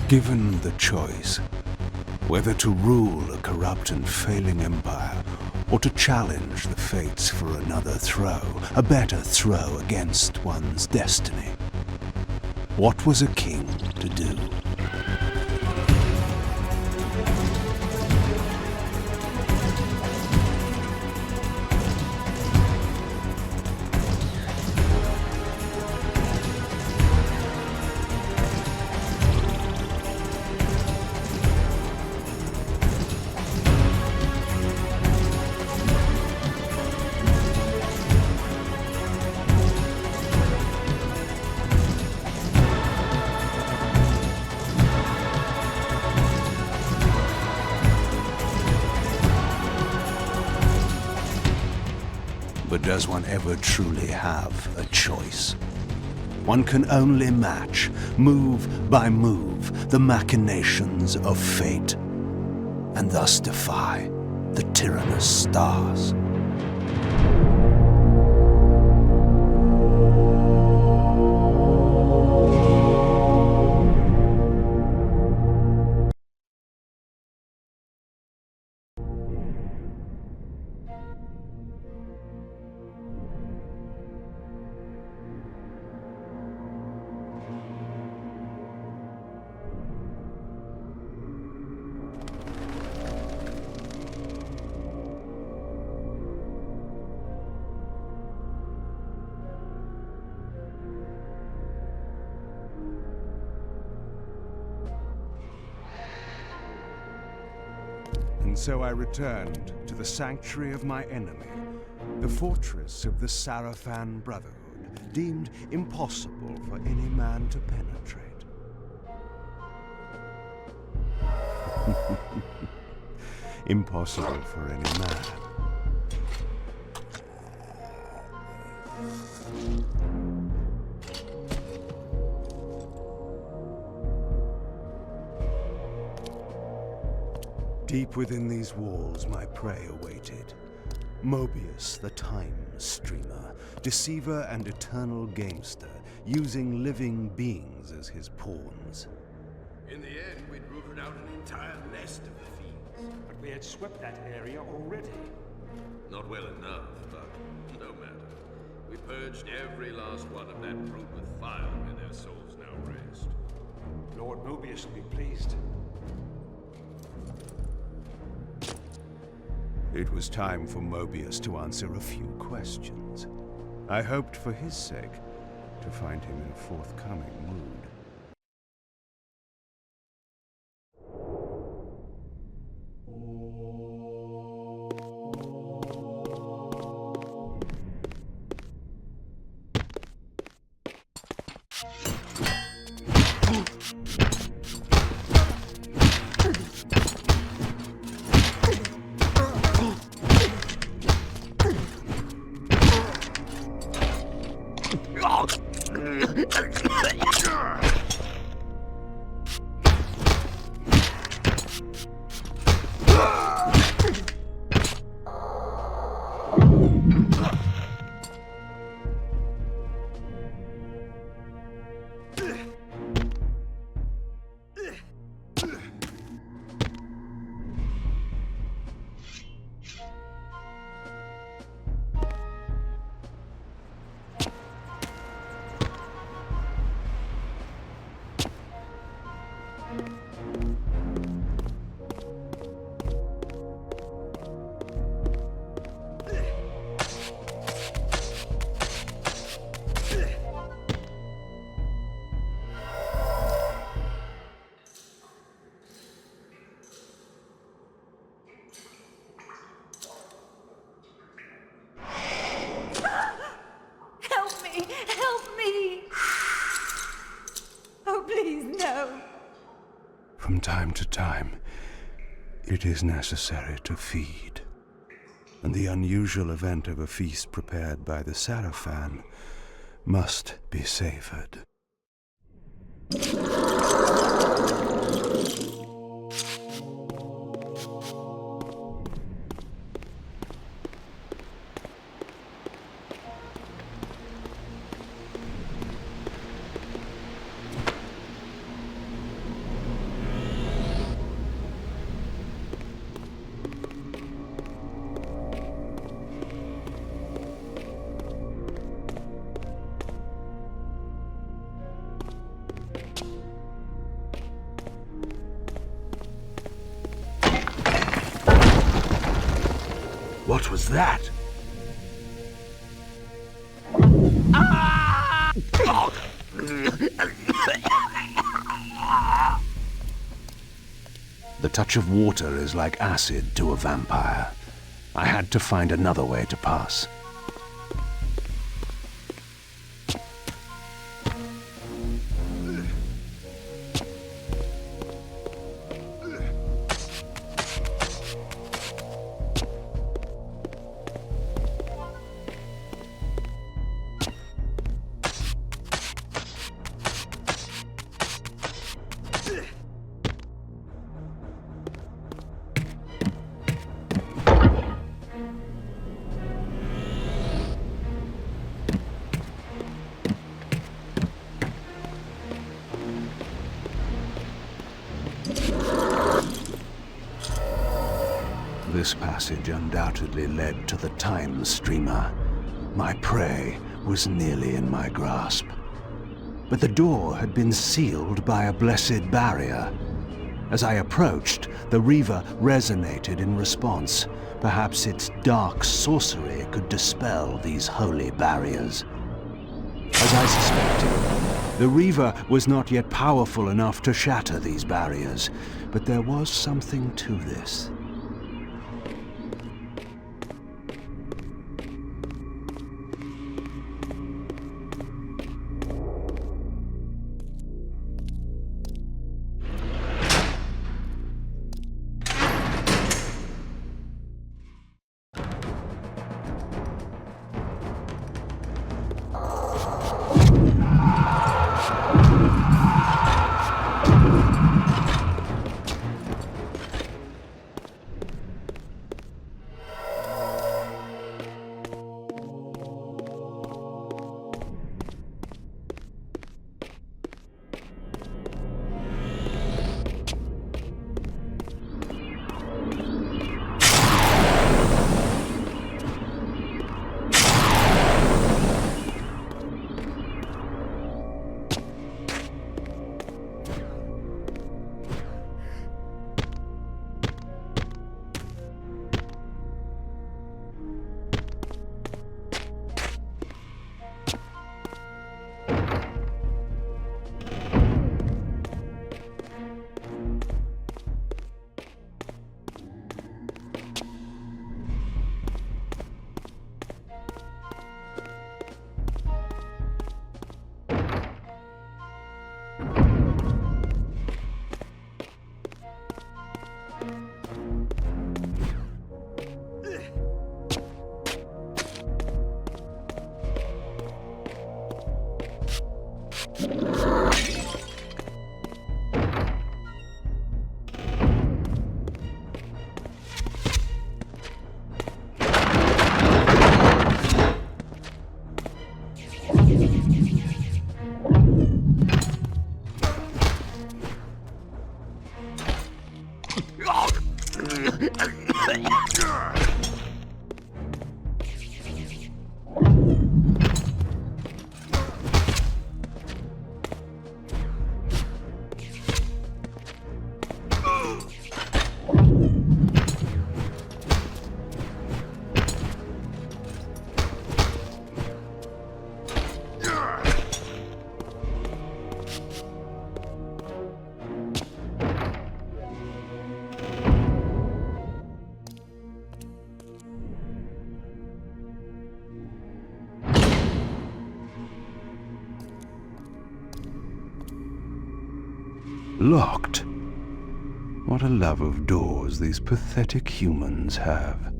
Given the choice, whether to rule a corrupt and failing empire, or to challenge the fates for another throw, a better throw against one's destiny, what was a king to do? But does one ever truly have a choice? One can only match, move by move, the machinations of fate, and thus defy the tyrannous stars. And so I returned to the sanctuary of my enemy, the fortress of the Sarafan Brotherhood, deemed impossible for any man to penetrate. Impossible for any man. Deep within these walls, my prey awaited. Mobius, the time streamer, deceiver and eternal gamester, using living beings as his pawns. In the end, we'd rooted out an entire nest of the fiends. But we had swept that area already. Not well enough, but no matter. We purged every last one of that brood with fire, and their souls now rest. Lord Mobius will be pleased. It was time for Mobius to answer a few questions. I hoped for his sake to find him in a forthcoming mood. From time to time, it is necessary to feed. And the unusual event of a feast prepared by the Sarafan must be savored. What was that? The touch of water is like acid to a vampire. I had to find another way to pass. This passage undoubtedly led to the Time Streamer. My prey was nearly in my grasp. But the door had been sealed by a blessed barrier. As I approached, the Reaver resonated in response. Perhaps its dark sorcery could dispel these holy barriers. As I suspected, the Reaver was not yet powerful enough to shatter these barriers, but there was something to this. Locked. What a love of doors these pathetic humans have.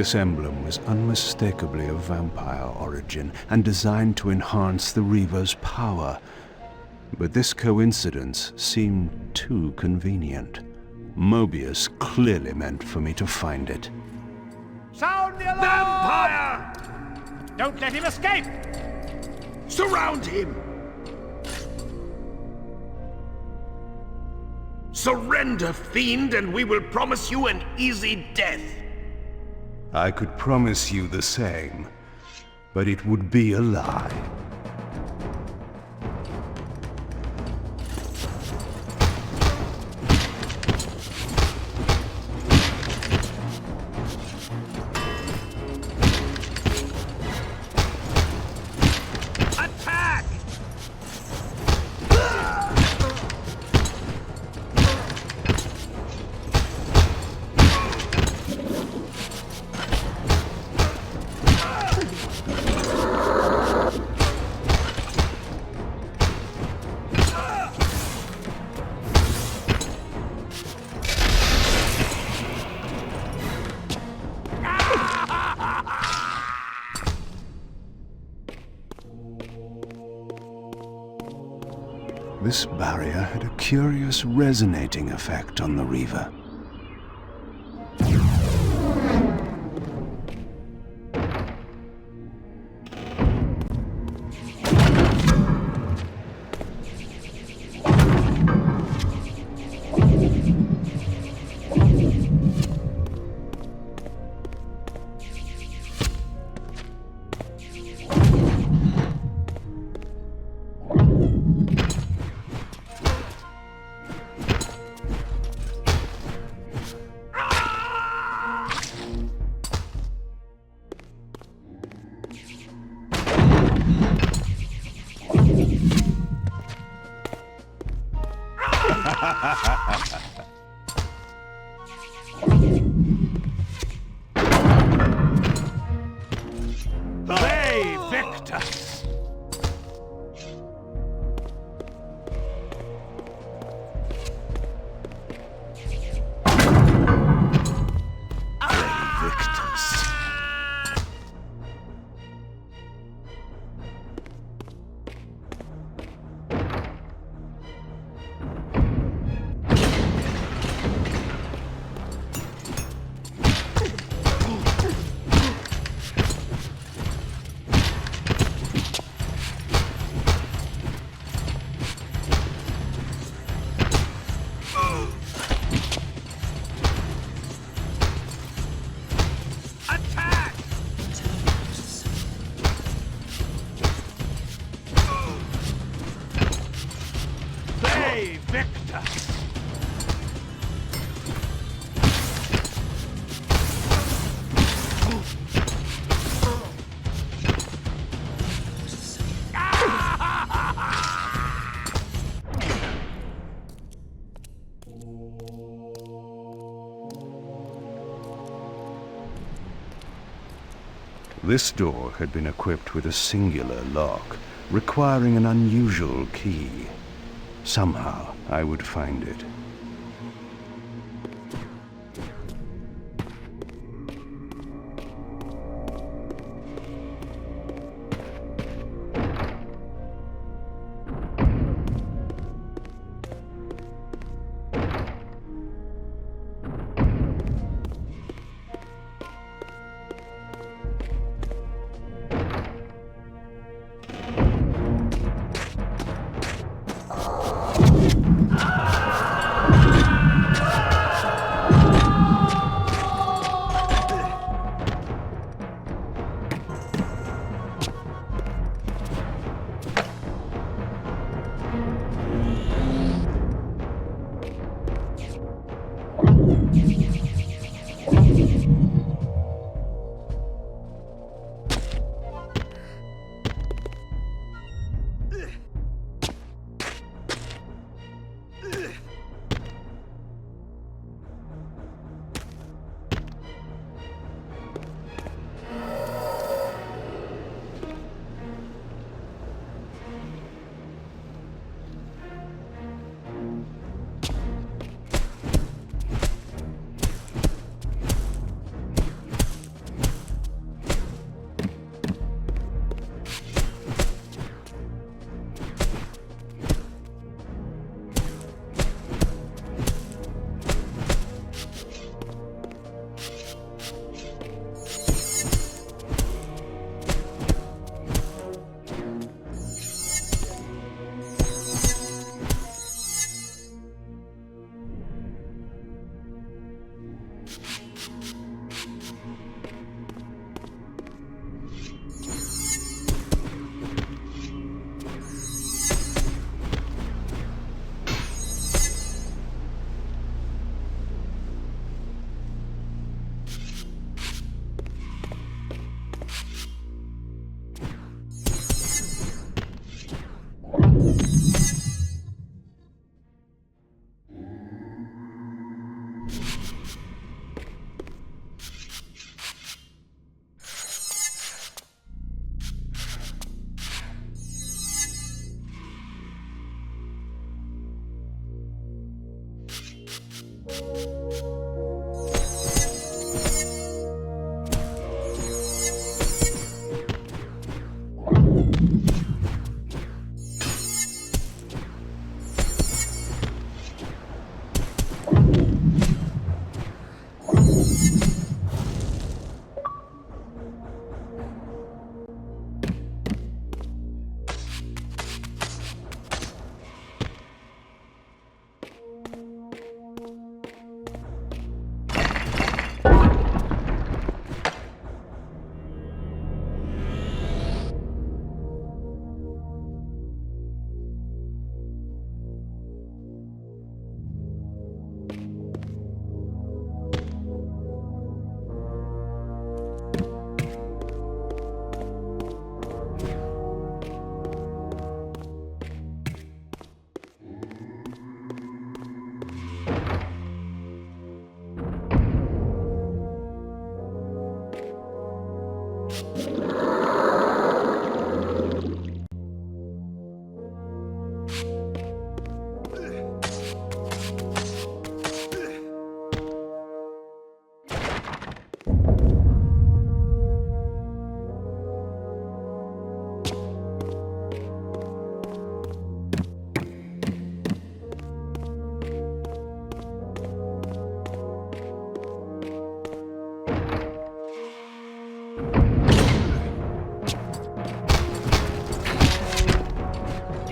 This emblem was unmistakably of vampire origin and designed to enhance the Reaver's power. But this coincidence seemed too convenient. Mobius clearly meant for me to find it. Sound the alarm! Vampire! Don't let him escape! Surround him! Surrender, fiend, and we will promise you an easy death. I could promise you the same, but it would be a lie. Attack! This barrier had a curious resonating effect on the Reaver. Play, Victus! Attack! Play, Victus! This door had been equipped with a singular lock, requiring an unusual key. Somehow, I would find it.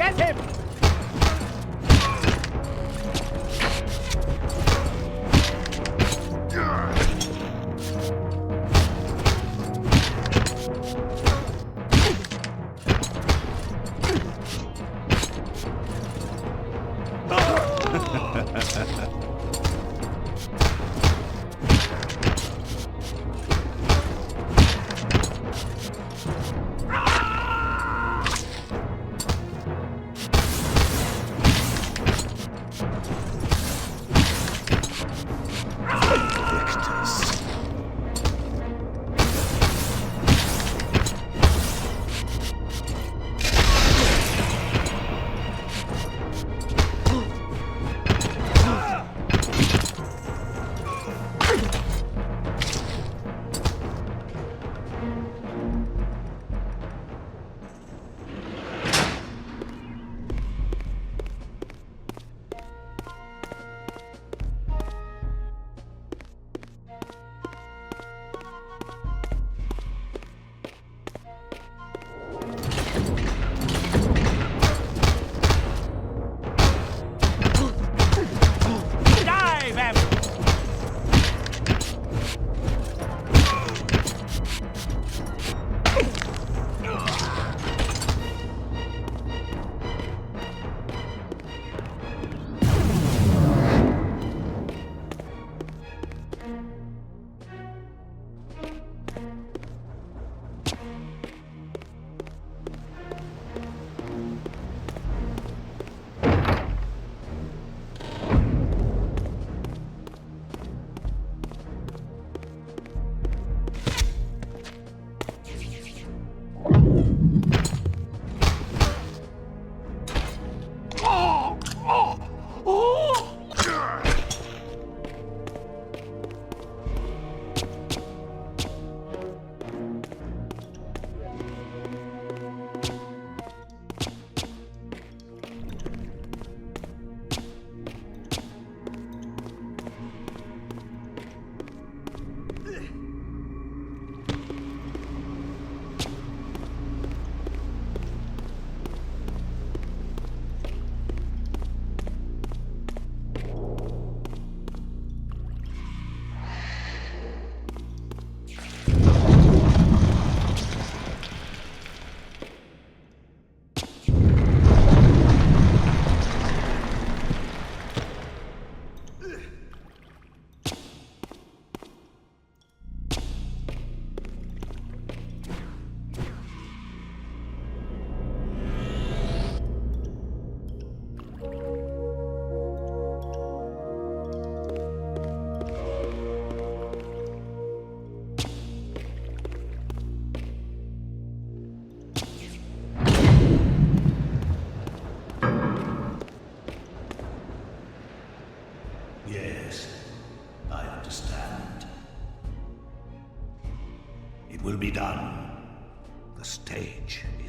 Get him!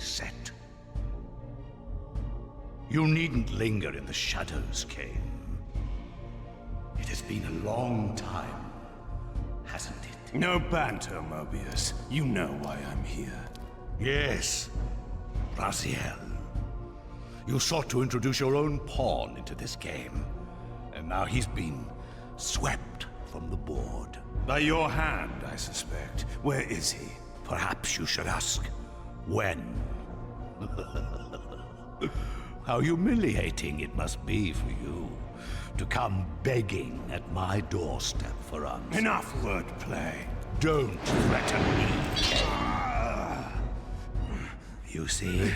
set. You needn't linger in the shadows, Kain. It has been a long time, hasn't it? No banter, Mobius. You know why I'm here. Yes, Raziel. You sought to introduce your own pawn into this game, and now he's been swept from the board. By your hand, I suspect. Where is he? Perhaps you should ask, when? How humiliating it must be for you to come begging at my doorstep for answers. Enough wordplay. Don't threaten me. You see,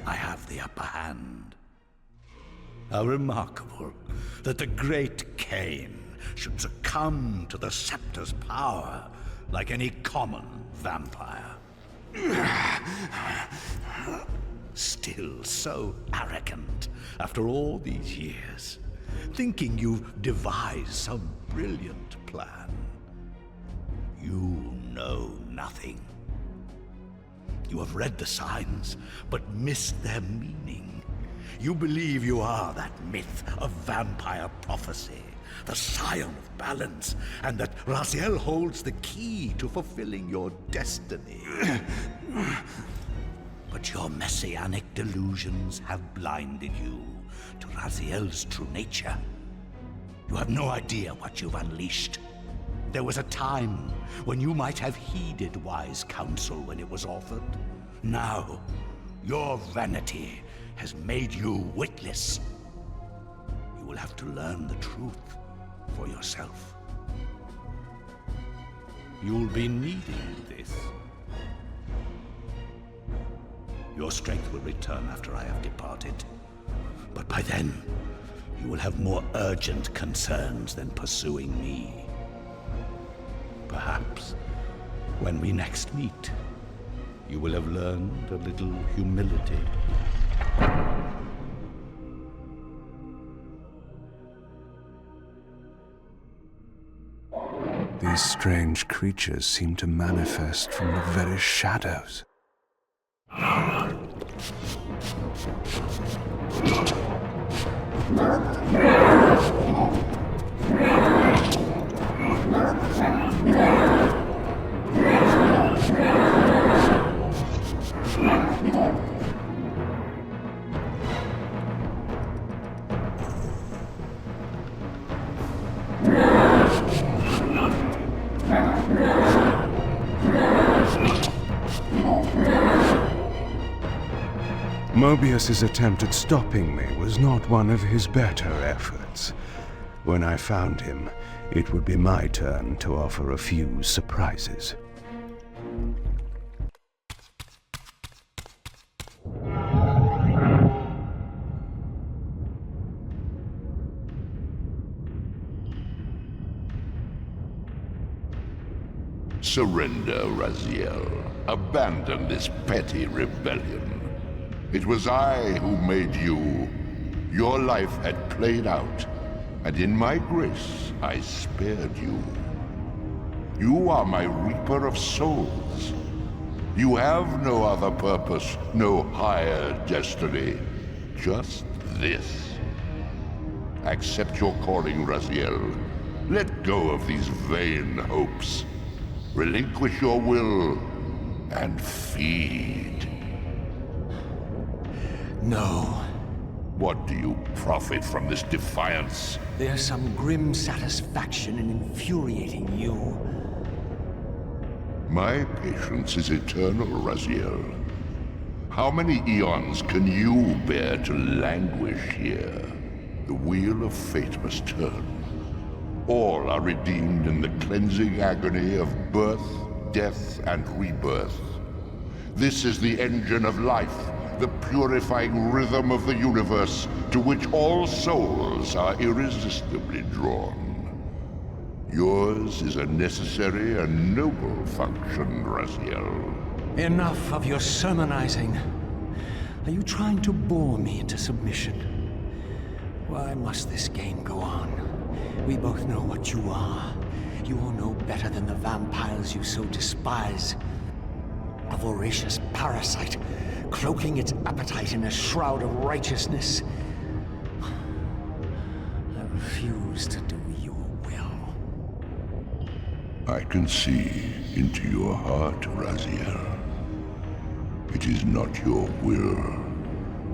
I have the upper hand. How remarkable that the great Kain should succumb to the scepter's power like any common vampire. Still so arrogant after all these years, thinking you've devised some brilliant plan. You know nothing. You have read the signs, but missed their meaning. You believe you are that myth of vampire prophecy, the scion of balance, and that Raziel holds the key to fulfilling your destiny. But your messianic delusions have blinded you to Raziel's true nature. You have no idea what you've unleashed. There was a time when you might have heeded wise counsel when it was offered. Now, your vanity has made you witless. You will have to learn the truth for yourself. You'll be needing this. Your strength will return after I have departed. But by then, you will have more urgent concerns than pursuing me. Perhaps, when we next meet, you will have learned a little humility. These strange creatures seem to manifest from the very shadows. Mobius's attempt at stopping me was not one of his better efforts. When I found him, it would be my turn to offer a few surprises. Surrender, Raziel. Abandon this petty rebellion. It was I who made you. Your life had played out, and in my grace, I spared you. You are my reaper of souls. You have no other purpose, no higher destiny. Just this. Accept your calling, Raziel. Let go of these vain hopes. Relinquish your will, and feed. No. What do you profit from this defiance? There's some grim satisfaction in infuriating you. My patience is eternal, Raziel. How many eons can you bear to languish here? The wheel of fate must turn. All are redeemed in the cleansing agony of birth, death, and rebirth. This is the engine of life, the purifying rhythm of the universe to which all souls are irresistibly drawn. Yours is a necessary and noble function, Raziel. Enough of your sermonizing. Are you trying to bore me into submission? Why must this game go on? We both know what you are. You are no better than the vampires you so despise. A voracious parasite, cloaking its appetite in a shroud of righteousness. I refuse to do your will. I can see into your heart, Raziel. It is not your will,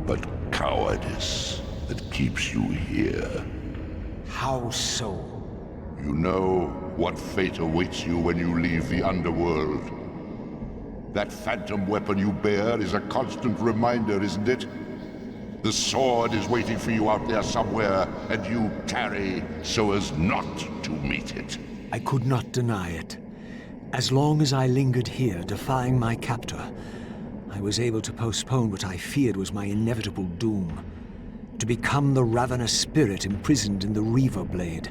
but cowardice that keeps you here. How so? You know what fate awaits you when you leave the underworld. That phantom weapon you bear is a constant reminder, isn't it? The sword is waiting for you out there somewhere, and you tarry so as not to meet it. I could not deny it. As long as I lingered here, defying my captor, I was able to postpone what I feared was my inevitable doom. To become the ravenous spirit imprisoned in the Reaver Blade.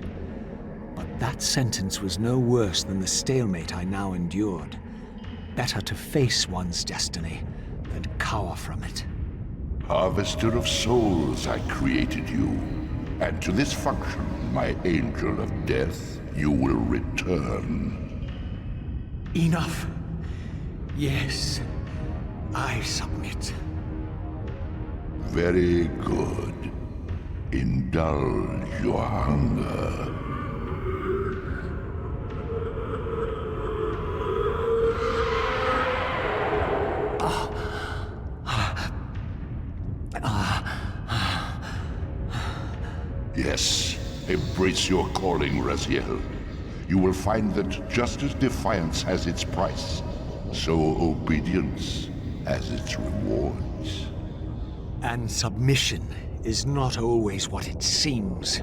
But that sentence was no worse than the stalemate I now endured. Better to face one's destiny than cower from it. Harvester of souls, I created you. And to this function, my angel of death, you will return. Enough. Yes, I submit. Very good. Indulge your hunger. Yes, embrace your calling, Raziel. You will find that just as defiance has its price, so obedience has its rewards. And submission is not always what it seems.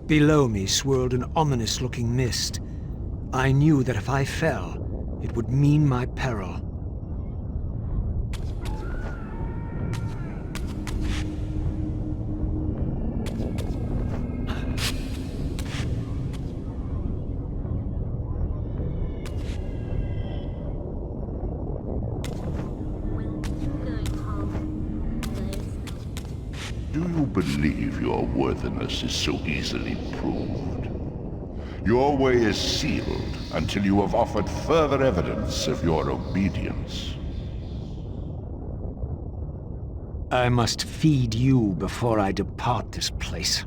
Below me swirled an ominous-looking mist. I knew that if I fell, it would mean my peril. Do you believe your worthiness is so easily proved? Your way is sealed until you have offered further evidence of your obedience. I must feed you before I depart this place.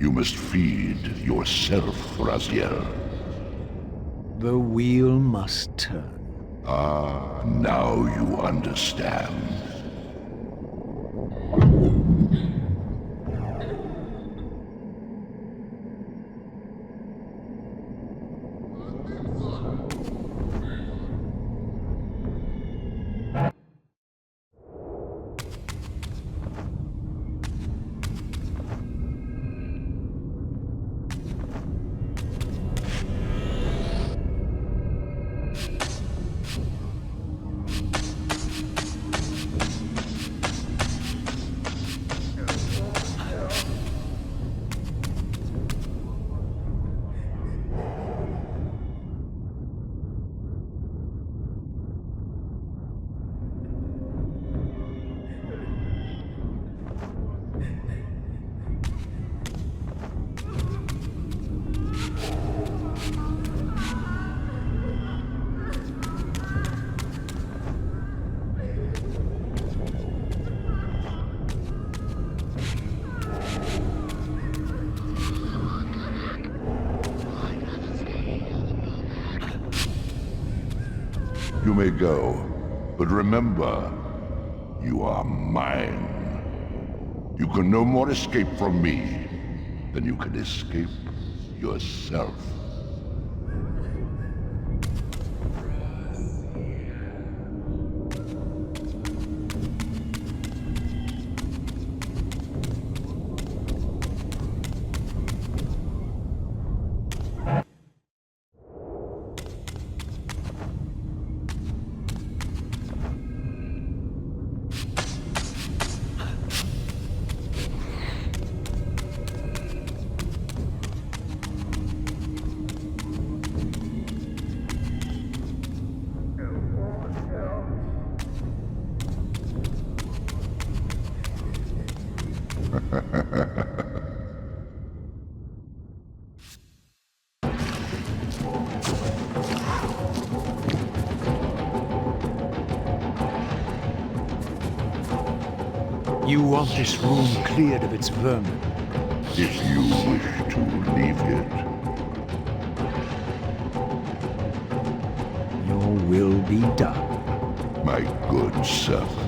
You must feed yourself, Raziel. The wheel must turn. Ah, now you understand. You may go, but remember, you are mine. You can no more escape from me than you can escape yourself. You want this room cleared of its vermin? If you wish to leave it. Your will be done. My good servant.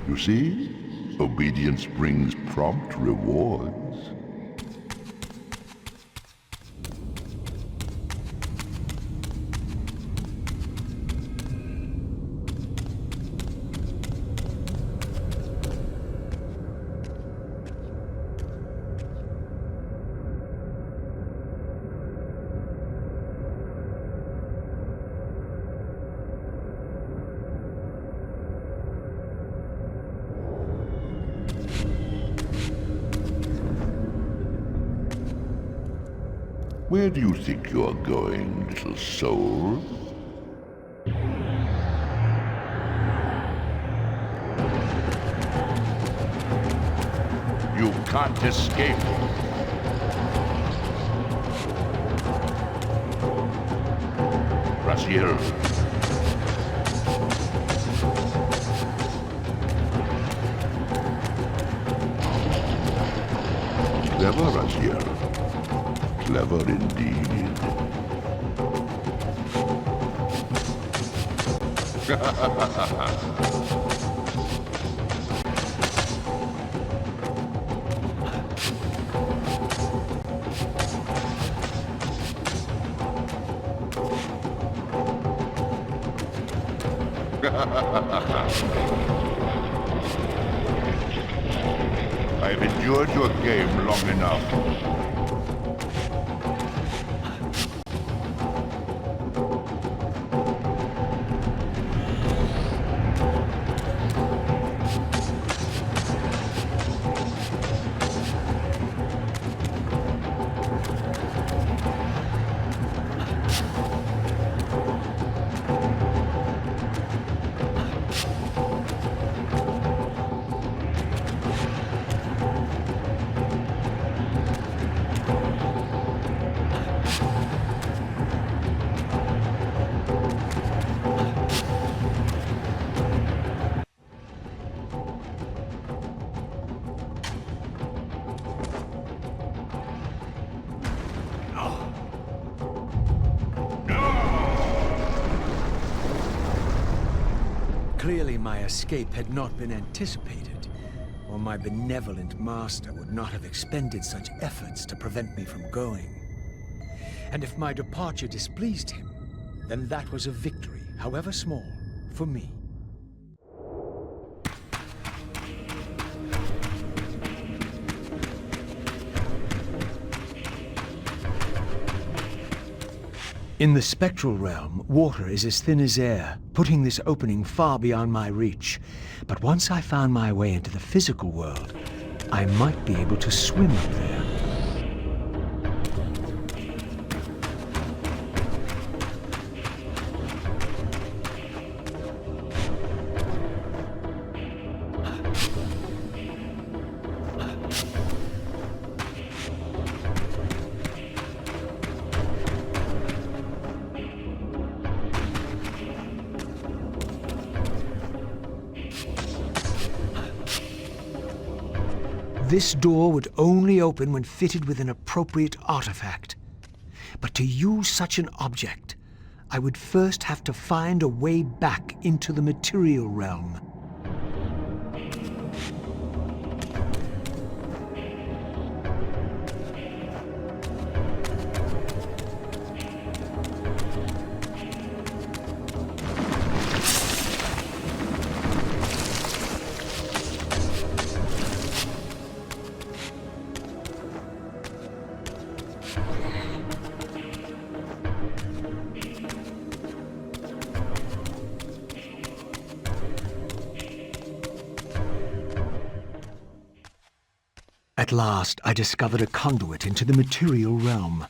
You see? Obedience brings prompt rewards. Where do you think you're going, little soul? You can't escape. Raziel. Clever, Raziel. Clever indeed. I've endured your game long enough. Clearly my escape had not been anticipated, or my benevolent master would not have expended such efforts to prevent me from going. And if my departure displeased him, then that was a victory, however small, for me. In the spectral realm, water is as thin as air, putting this opening far beyond my reach. But once I found my way into the physical world, I might be able to swim up there. This door would only open when fitted with an appropriate artifact. But to use such an object, I would first have to find a way back into the material realm. At last, I discovered a conduit into the material realm.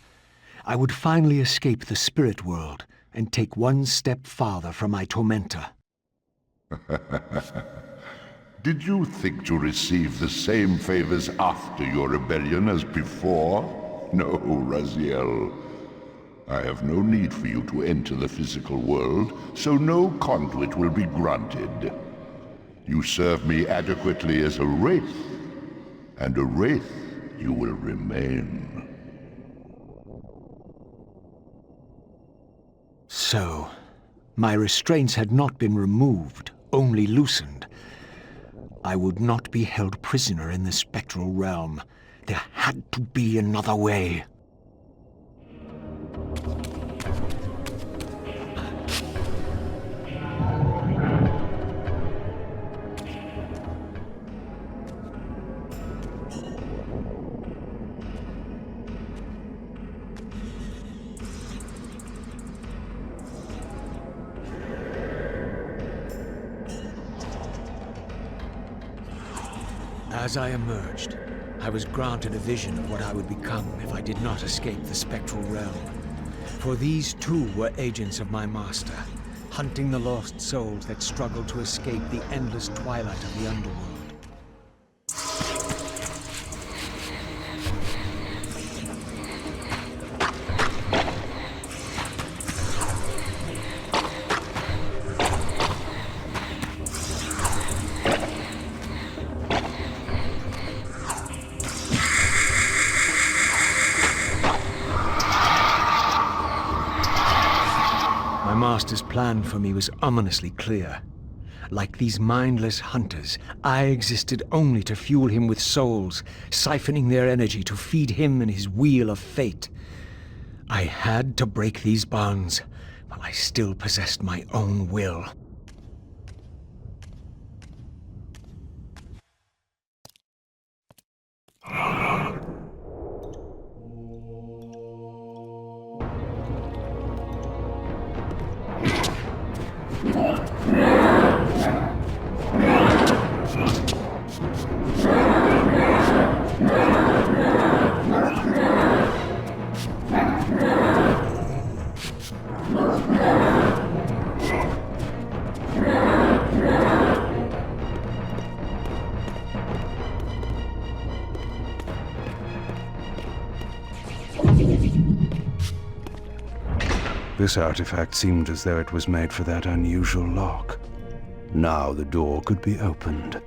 I would finally escape the spirit world and take one step farther from my tormentor. Did you think to receive the same favors after your rebellion as before? No, Raziel. I have no need for you to enter the physical world, so no conduit will be granted. You serve me adequately as a wraith, and a wraith you will remain. So, my restraints had not been removed, only loosened. I would not be held prisoner in the spectral realm. There had to be another way. As I emerged, I was granted a vision of what I would become if I did not escape the spectral realm. For these too were agents of my master, hunting the lost souls that struggled to escape the endless twilight of the underworld. My master's plan for me was ominously clear. Like these mindless hunters, I existed only to fuel him with souls, siphoning their energy to feed him and his wheel of fate. I had to break these bonds, while I still possessed my own will. This artifact seemed as though it was made for that unusual lock. Now the door could be opened.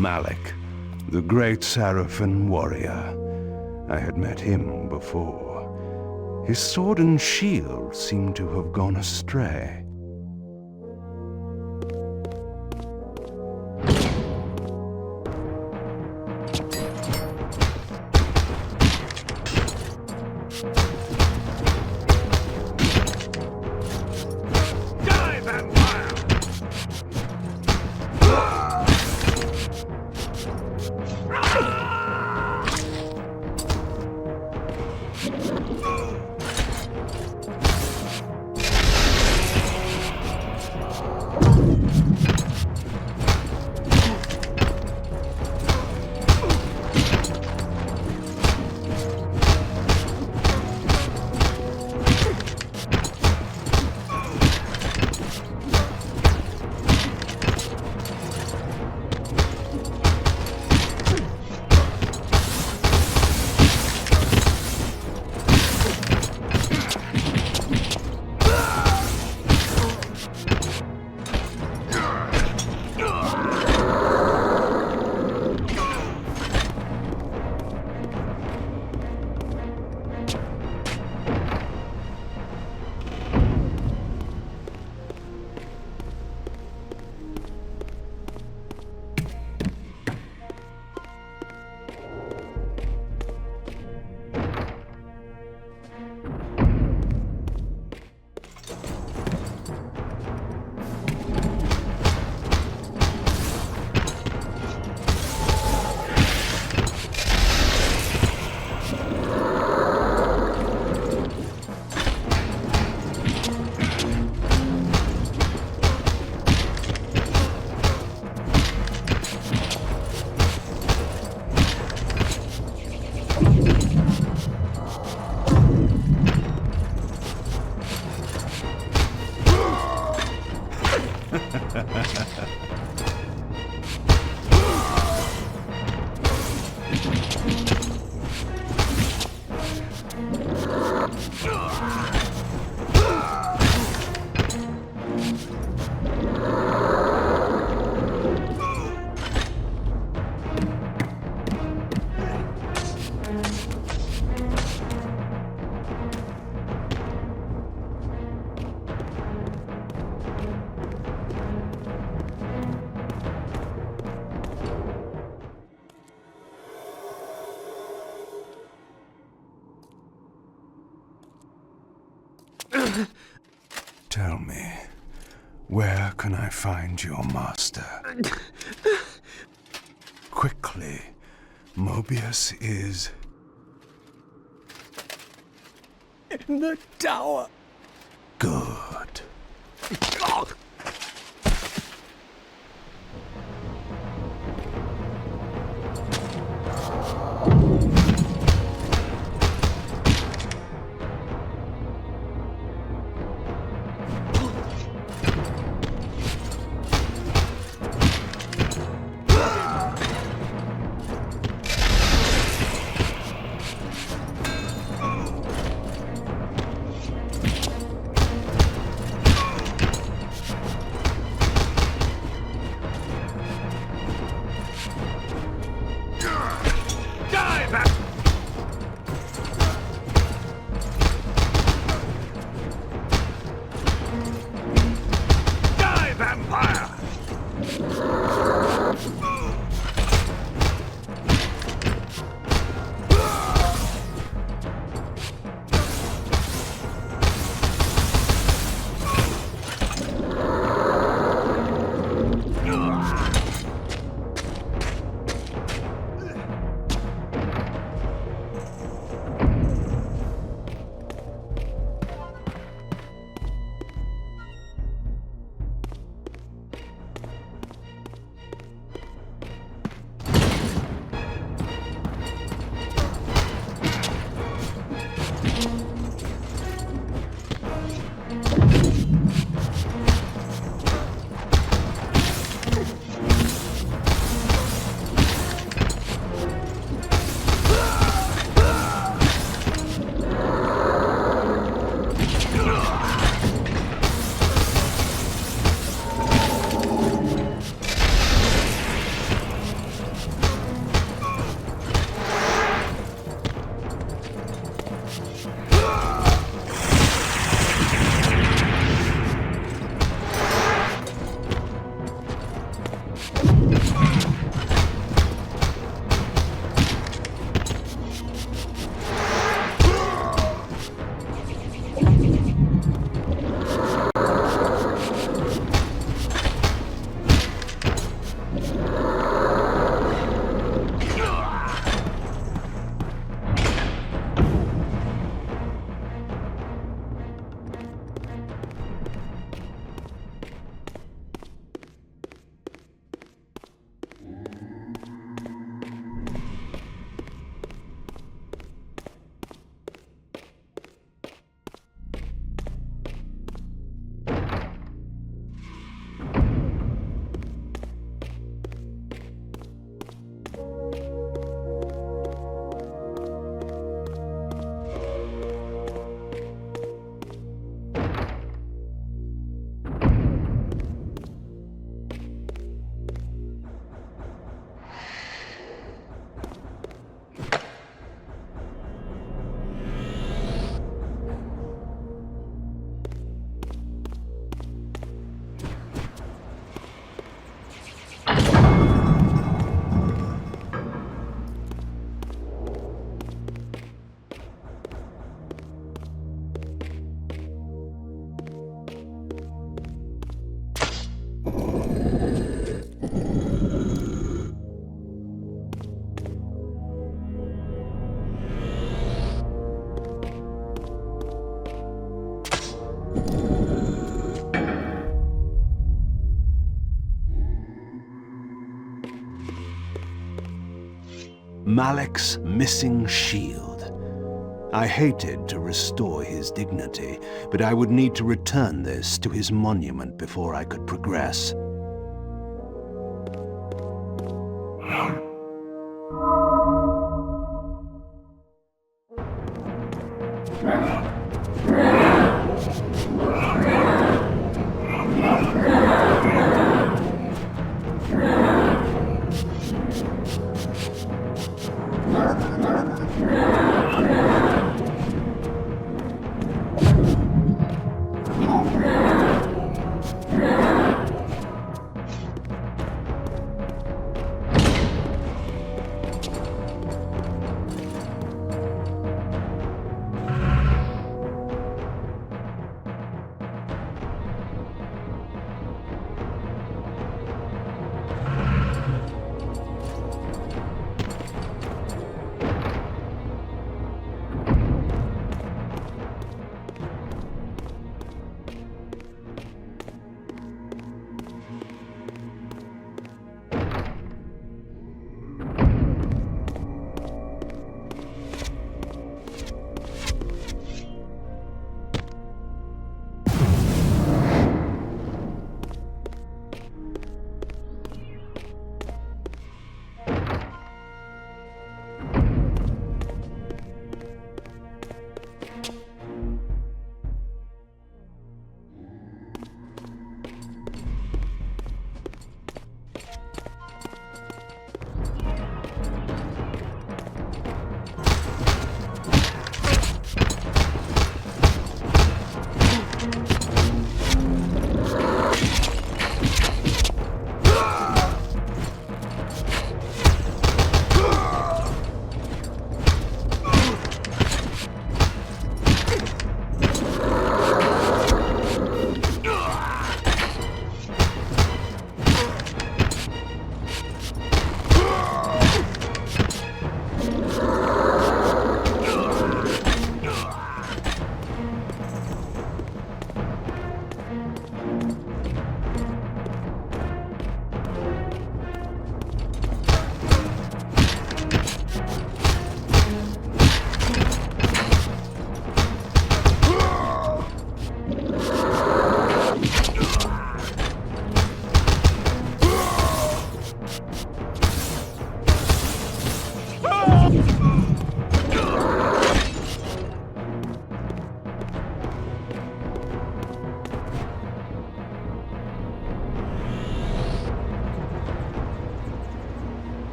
Malik, the great Sarafan warrior. I had met him before. His sword and shield seemed to have gone astray. Tell me, where can I find your master? Quickly, Mobius is... In the tower. good. Malek's missing shield. I hated to restore his dignity, but I would need to return this to his monument before I could progress.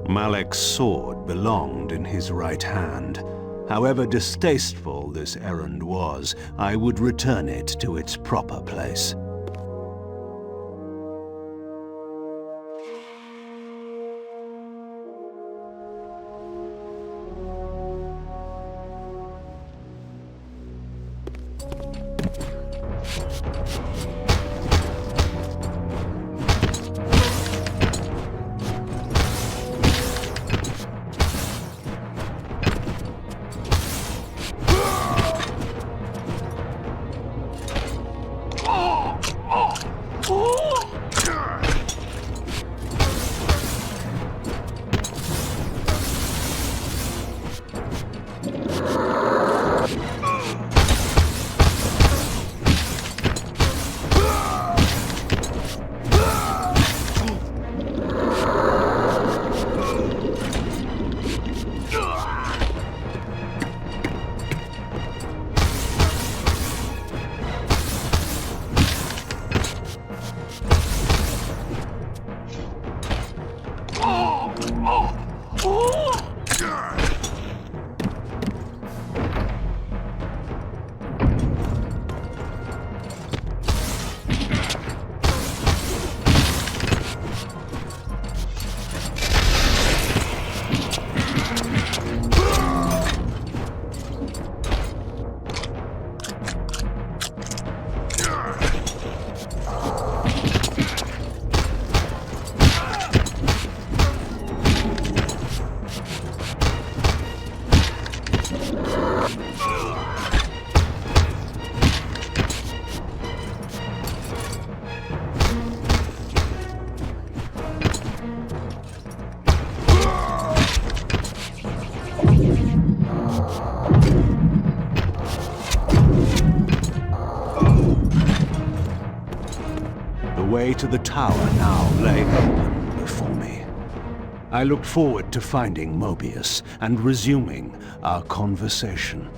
Malek's sword belonged in his right hand. However distasteful this errand was, I would return it to its proper place. The way to the tower now lay open before me. I looked forward to finding Mobius and resuming our conversation.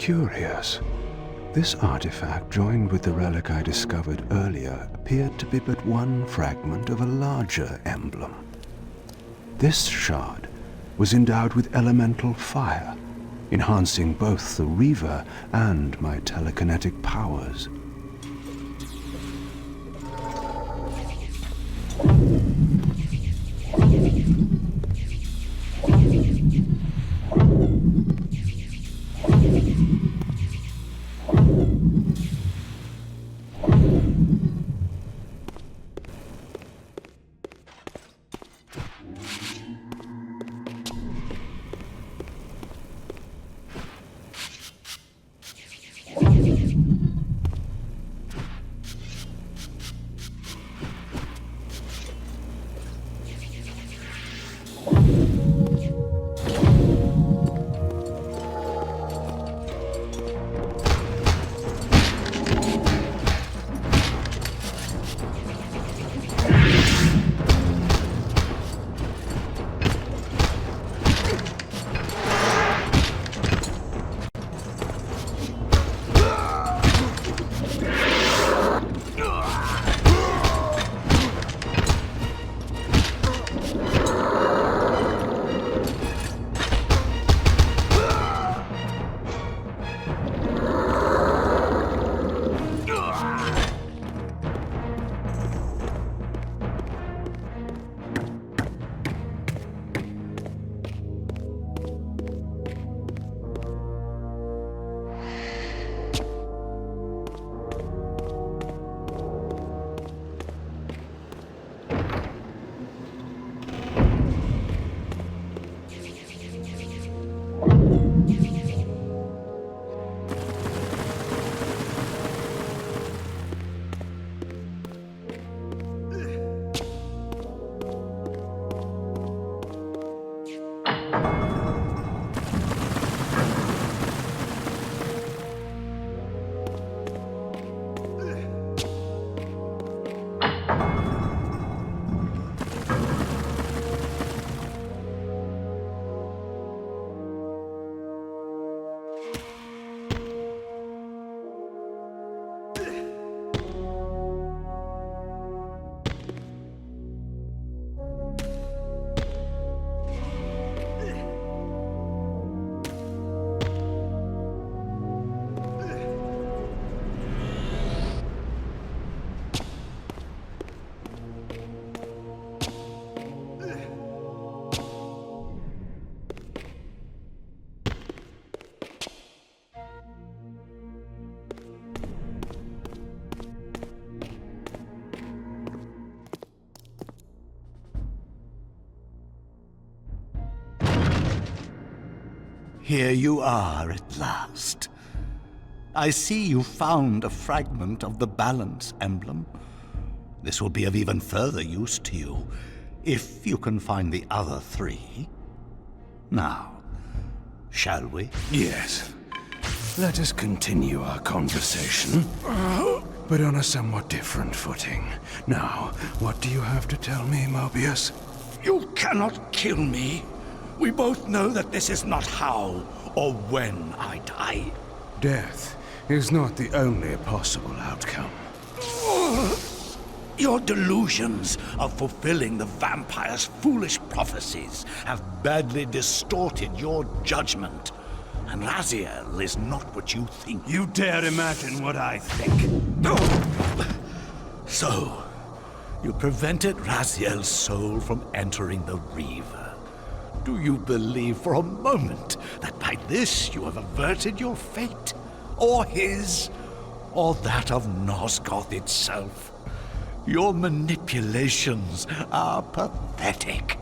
Curious. This artifact, joined with the relic I discovered earlier, appeared to be but one fragment of a larger emblem. This shard was endowed with elemental fire, enhancing both the Reaver and my telekinetic powers. Here you are at last. I see you found a fragment of the balance emblem. This will be of even further use to you, if you can find the other three. Now, shall we? Yes. Let us continue our conversation, but on a somewhat different footing. Now, what do you have to tell me, Mobius? You cannot kill me. We both know that this is not how or when I die. Death is not the only possible outcome. Your delusions of fulfilling the vampire's foolish prophecies have badly distorted your judgment. And Raziel is not what you think. You dare imagine what I think. So, you prevented Raziel's soul from entering the Reaver. Do you believe for a moment that by this you have averted your fate? Or his? Or that of Nosgoth itself? Your manipulations are pathetic.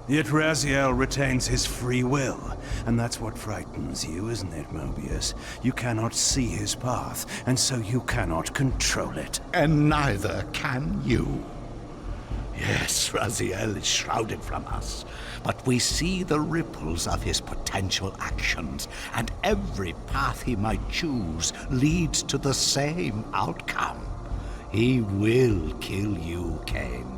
Yet Raziel retains his free will, and that's what frightens you, isn't it, Mobius? You cannot see his path, and so you cannot control it. And neither can you. Yes, Raziel is shrouded from us, but we see the ripples of his potential actions, and every path he might choose leads to the same outcome. He will kill you, Kain.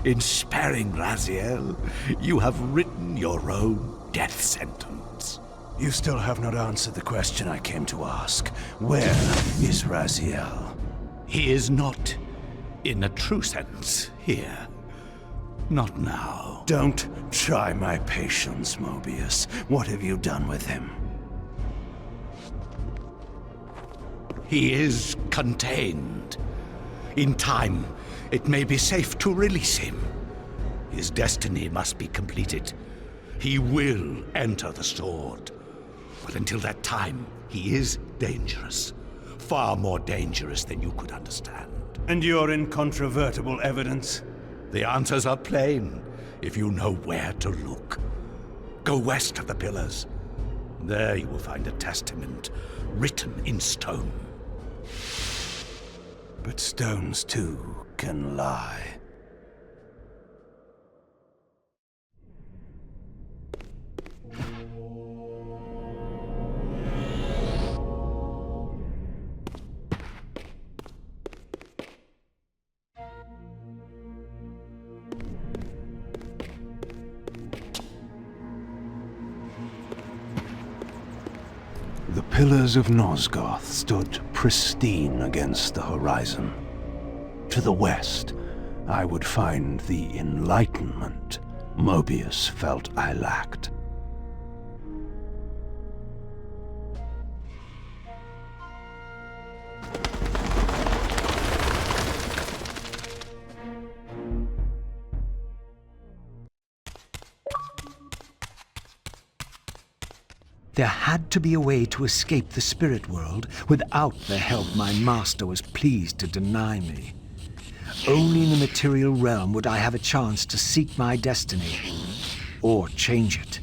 In sparing Raziel, you have written your own death sentence. You still have not answered the question I came to ask. Where is Raziel? He is not, in a true sense, here. Not now. Don't try my patience, Mobius. What have you done with him? He is contained. In time, it may be safe to release him. His destiny must be completed. He will enter the sword. But until that time, he is dangerous. Far more dangerous than you could understand. And your incontrovertible evidence? The answers are plain, if you know where to look. Go west of the pillars. There you will find a testament, written in stone. But stones, too, can lie. The pillars of Nosgoth stood pristine against the horizon. To the west, I would find the enlightenment Mobius felt I lacked. There had to be a way to escape the spirit world without the help my master was pleased to deny me. Only in the material realm would I have a chance to seek my destiny, or change it.